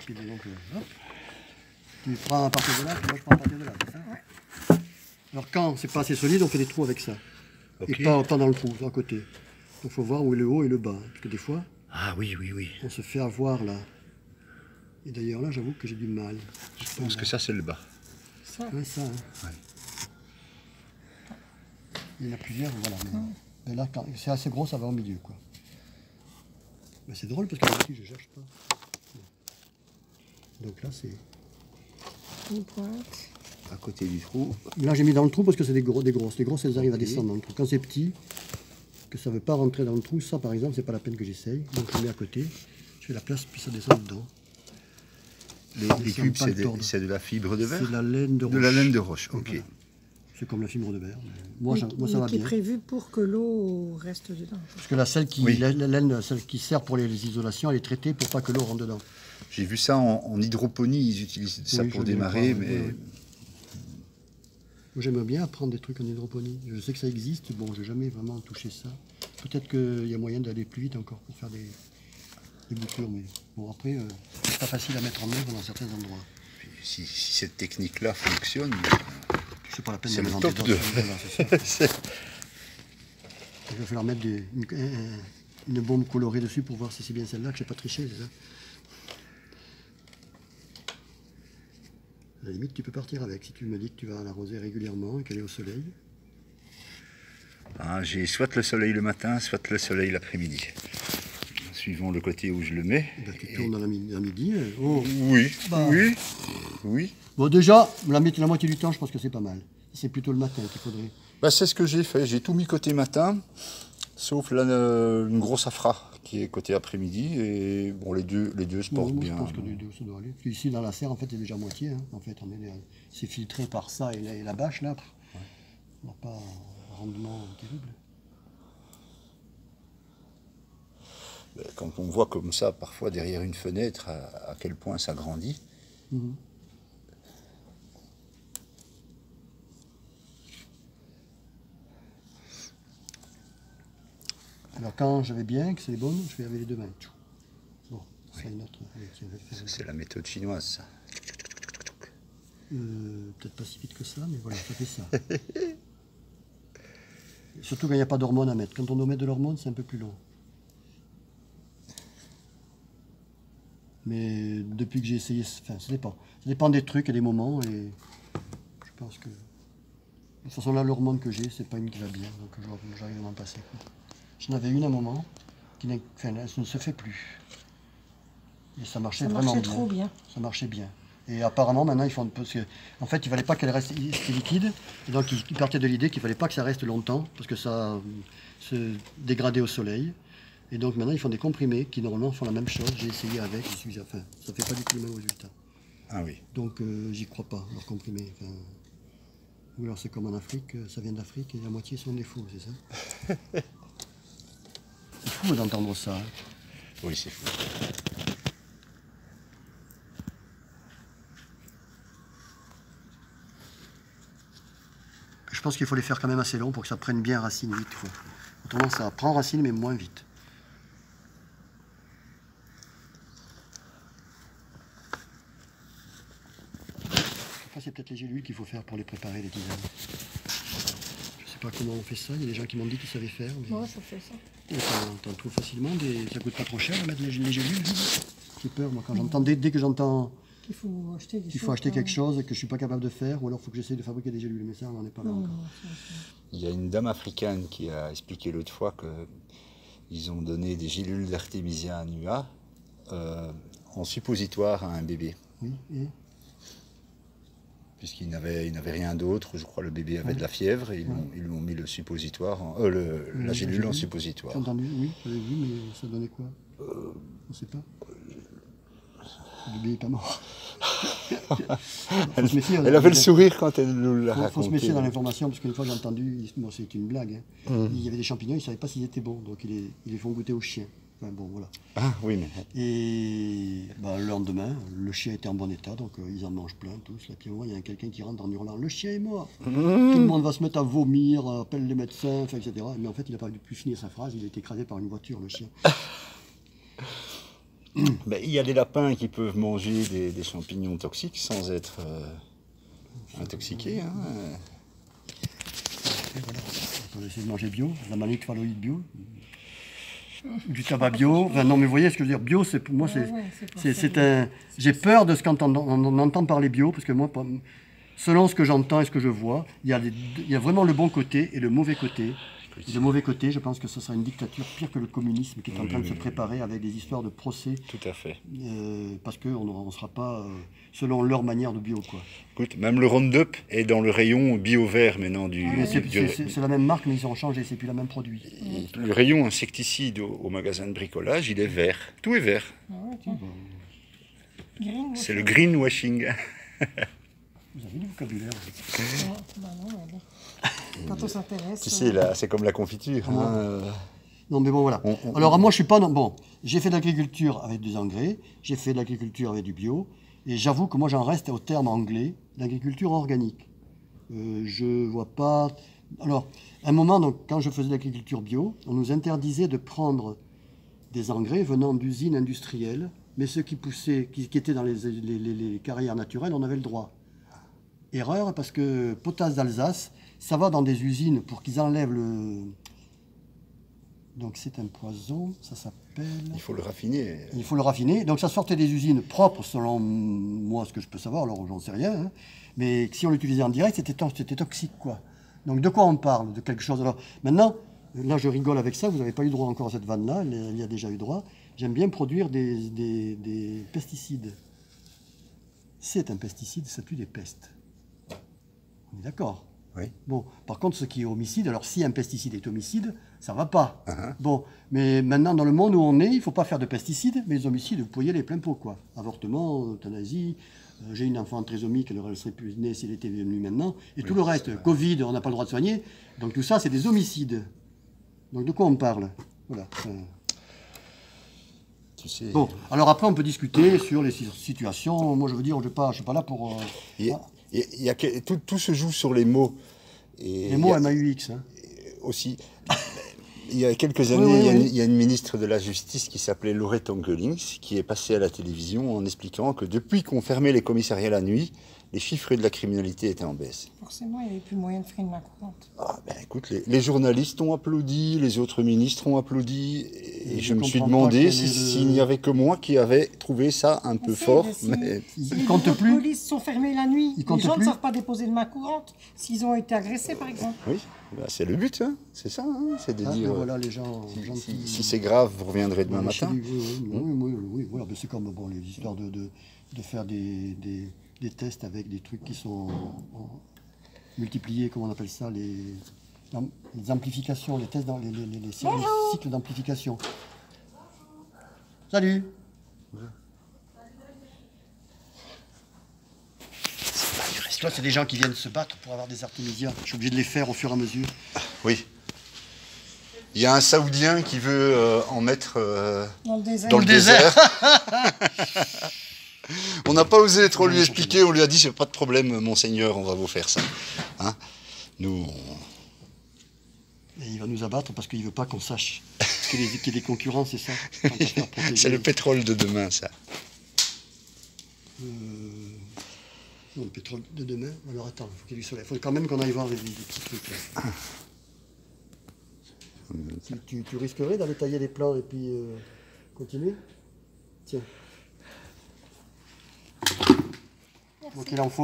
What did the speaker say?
rapide. Donc, hop. Tu prends à partir de là, puis moi je prends à partir de là. C'est ça? Ouais. Alors quand c'est pas assez solide, on fait des trous avec ça. Okay. Et pas dans le trou, à côté. Donc il faut voir où est le haut et le bas. Parce que des fois, on se fait avoir là. Et d'ailleurs là, j'avoue que j'ai du mal. Je pense que ça c'est le bas. Ça, ouais, ça. Hein. Ouais. Il y en a plusieurs, voilà. Mais là, quand c'est assez gros, ça va au milieu, quoi. Mais c'est drôle parce que ici, je cherche pas. Donc là, c'est une pointe. À côté du trou. Là, j'ai mis dans le trou parce que c'est des grosses. Les grosses, elles arrivent à descendre dans le trou. Quand c'est petit, que ça ne veut pas rentrer dans le trou, ça, par exemple, c'est pas la peine que j'essaye. Donc je le mets à côté, je fais la place, puis ça descend dedans. Les cubes, c'est de la fibre de verre? C'est de la laine de roche. De la laine de roche, ok. Voilà. C'est comme la fibre de verre. Moi, ça va bien. Qui est prévu pour que l'eau reste dedans. Parce que la laine, celle qui sert pour les isolations, elle est traitée pour pas que l'eau rentre dedans. J'ai vu ça en hydroponie, ils utilisent ça pour démarrer, mais... Moi, j'aimerais bien apprendre des trucs en hydroponie. Je sais que ça existe, bon, j'ai jamais vraiment touché ça. Peut-être qu'il y a moyen d'aller plus vite encore pour faire des boutures, mais bon, après, c'est pas facile à mettre en œuvre dans certains endroits. Si cette technique-là fonctionne... C'est pas la peine de le top 2. Il va falloir mettre une bombe colorée dessus pour voir si c'est bien celle-là, que je n'ai pas triché, c'est ça. À la limite, tu peux partir avec, si tu me dis que tu vas l'arroser régulièrement et qu'elle est au soleil. J'ai soit le soleil le matin, soit le soleil l'après-midi. Suivant le côté où je le mets. Tu tournes à midi. Oh. Oui, oui. Bon, déjà, la moitié du temps, je pense que c'est pas mal. C'est plutôt le matin qu'il faudrait. C'est ce que j'ai fait. J'ai tout mis côté matin, sauf une grosse afra qui est côté après-midi. Et bon, les deux se portent bien. Je pense que les deux, ça doit aller. Ici, dans la serre, en fait, c'est déjà moitié. Hein. En fait, c'est filtré par ça et la bâche, là. Ouais. On n'a pas un rendement terrible. Quand on voit comme ça, parfois derrière une fenêtre, à quel point ça grandit. Alors quand je vais bien, que c'est bon, je fais avec les deux mains. Bon, c'est une autre. C'est la méthode chinoise, ça. Peut-être pas si vite que ça, mais voilà, ça fait ça. Surtout quand il n'y a pas d'hormones à mettre. Quand on doit mettre de l'hormone, c'est un peu plus long. Mais depuis que j'ai essayé, enfin, ça dépend. Ça dépend des trucs et des moments, et je pense que... De toute façon, là, l'hormone que j'ai, c'est pas une qui va bien, donc j'arrive à m'en passer. J'en avais une à un moment, elle ne se fait plus. Et ça marchait vraiment bien. Ça marchait trop bien. Ça marchait bien. Et apparemment, maintenant, ils font... Parce que, en fait, il ne fallait pas qu'elle reste liquide, et donc ils partaient de l'idée qu'il ne fallait pas que ça reste longtemps, parce que ça se dégradait au soleil. Et donc maintenant, ils font des comprimés qui, normalement, font la même chose. J'ai essayé avec, ça ne fait pas du tout le même résultat. Ah oui. Donc, j'y crois pas, leurs comprimés. Enfin, ou alors c'est comme en Afrique, ça vient d'Afrique et la moitié sont des fous, c'est ça? C'est fou d'entendre ça. Hein. Oui, c'est fou. Je pense qu'il faut les faire quand même assez long pour que ça prenne bien racine vite. Autrement, ça prend racine, mais moins vite. C'est peut-être les gélules qu'il faut faire pour les préparer, les tisanes. Je sais pas comment on fait ça, il y a des gens qui m'ont dit qu'ils savaient faire. Mais... Ouais, ça fait ça. T'en trouves facilement, ça coûte pas trop cher de mettre les gélules. J'ai peur, moi, quand j'entends, dès que j'entends qu'il faut acheter quelque chose que je suis pas capable de faire, ou alors il faut que j'essaie de fabriquer des gélules, mais ça, on n'en est pas là encore. Il y a une dame africaine qui a expliqué l'autre fois qu'ils ont donné des gélules d'artémisia annua en suppositoire à un bébé. Oui, et puisqu'il n'avait rien d'autre, je crois le bébé avait de la fièvre, et ils lui ont mis le suppositoire, la gélule en suppositoire. J'ai entendu, oui, j'avais vu, mais ça donnait quoi? On ne sait pas. Le bébé n'est pas mort. Elle avait le sourire quand elle nous l'a raconté. Il faut se méfier dans l'information, parce qu'une fois j'ai entendu, bon, c'est une blague, hein. Il y avait des champignons, ils ne savaient pas s'ils étaient bons, donc ils les font goûter aux chiens. Enfin, bon, voilà. Ah oui, mais... Et le lendemain, le chien était en bon état, donc ils en mangent plein tous. Là, puis il y a quelqu'un qui rentre en hurlant, le chien est mort. Tout le monde va se mettre à vomir, appelle les médecins, enfin, etc. Mais en fait, il n'a pas pu finir sa phrase, il a été écrasé par une voiture, le chien. Ben, il y a des lapins qui peuvent manger des champignons toxiques sans être intoxiqués. Hein. Et voilà. On va essayer de manger bio, de la manioc phalloïde bio, du tabac bio. Enfin, non, mais vous voyez ce que je veux dire. Bio, c'est pour moi, c'est un. J'ai peur de ce qu'on on entend parler bio, parce que moi, selon ce que j'entends et ce que je vois, il y a vraiment le bon côté et le mauvais côté. Et le mauvais côté, je pense que ce sera une dictature pire que le communisme qui est en train de se préparer avec des histoires de procès. Tout à fait. Parce qu'on ne sera pas selon leur manière de bio, quoi. Écoute, même le Roundup est dans le rayon bio-vert maintenant du... C'est la même marque, mais ils ont changé, c'est plus le même produit. Le rayon insecticide au magasin de bricolage, il est vert. Tout est vert. Ah ouais, tiens. C'est le greenwashing. Vous avez du vocabulaire. Bah non, mais bon. Quand on s'intéresse. Tu sais, là, c'est comme la confiture. Hein. Non, mais bon, voilà. Alors, moi, je suis pas... Bon, j'ai fait de l'agriculture avec des engrais, j'ai fait de l'agriculture avec du bio, et j'avoue que moi, j'en reste au terme anglais, l'agriculture organique. Je vois pas... Alors, à un moment, donc, quand je faisais de l'agriculture bio, on nous interdisait de prendre des engrais venant d'usines industrielles, mais ceux qui poussaient, qui étaient dans les carrières naturelles, on avait le droit. Erreur, parce que potasse d'Alsace, ça va dans des usines pour qu'ils enlèvent le... Donc c'est un poison, ça s'appelle... Il faut le raffiner. Il faut le raffiner. Donc ça sortait des usines propres, selon moi, ce que je peux savoir, alors j'en sais rien. Hein. Mais si on l'utilisait en direct, c'était toxique, quoi. Donc de quoi on parle? De quelque chose... Alors, maintenant, là je rigole avec ça, vous n'avez pas eu droit encore à cette vanne-là, il y a déjà eu droit. J'aime bien produire des pesticides. C'est un pesticide, ça tue des pestes. On est d'accord? Oui. Bon, par contre, ce qui est homicide, alors si un pesticide est homicide, ça va pas. Bon, mais maintenant, dans le monde où on est, il ne faut pas faire de pesticides, mais les homicides, vous pouvez y aller plein pot, quoi. Avortement, euthanasie, j'ai une enfant trisomique, elle ne serait plus née s'il était venu maintenant, et tout le reste, Covid, on n'a pas le droit de soigner, donc tout ça, c'est des homicides. Donc de quoi on parle? Voilà. Tu sais... Bon, alors après, on peut discuter sur les situations. Moi, je veux dire, je ne suis pas là pour... Tout se joue sur les mots. Et les mots MAUX. Hein. Aussi, il y a quelques années, il y a une ministre de la Justice qui s'appelait Laurette Ongelings, qui est passée à la télévision en expliquant que depuis qu'on fermait les commissariats la nuit, les chiffres de la criminalité étaient en baisse. Forcément, il n'y avait plus moyen de freiner la courante. Ah, ben, écoute, les journalistes ont applaudi, les autres ministres ont applaudi, et je me suis demandé s'il n'y avait que moi qui avais trouvé ça un peu fort. Mais... Les bureaux de police sont fermés la nuit. Les gens ne savent pas déposer de main courante s'ils ont été agressés, par exemple. Oui, ben, c'est le but, hein. C'est ça, hein. C'est de dire... Voilà, les gens, si c'est grave, vous reviendrez demain matin. Oui, voilà, c'est comme bon, les histoires de faire des tests avec des trucs qui sont multipliés, comment on appelle ça, les amplifications, les tests dans les cycles d'amplification. Salut. Tu vois, c'est des gens qui viennent se battre pour avoir des artémisias. Je suis obligé de les faire au fur et à mesure. Oui. Il y a un Saoudien qui veut en mettre dans le désert. On n'a pas osé trop lui expliquer, on lui a dit c'est pas de problème, monseigneur, on va vous faire ça. Hein, nous, Et il va nous abattre parce qu'il ne veut pas qu'on sache qu'il y ait des concurrents, c'est ça. C'est le pétrole de demain, ça. Non, le pétrole de demain. Alors attends, il faut qu'il y ait du soleil. Il faut quand même qu'on aille voir des petits trucs là. Tu risquerais d'aller tailler les plants et puis continuer? Tiens. Donc il en faut.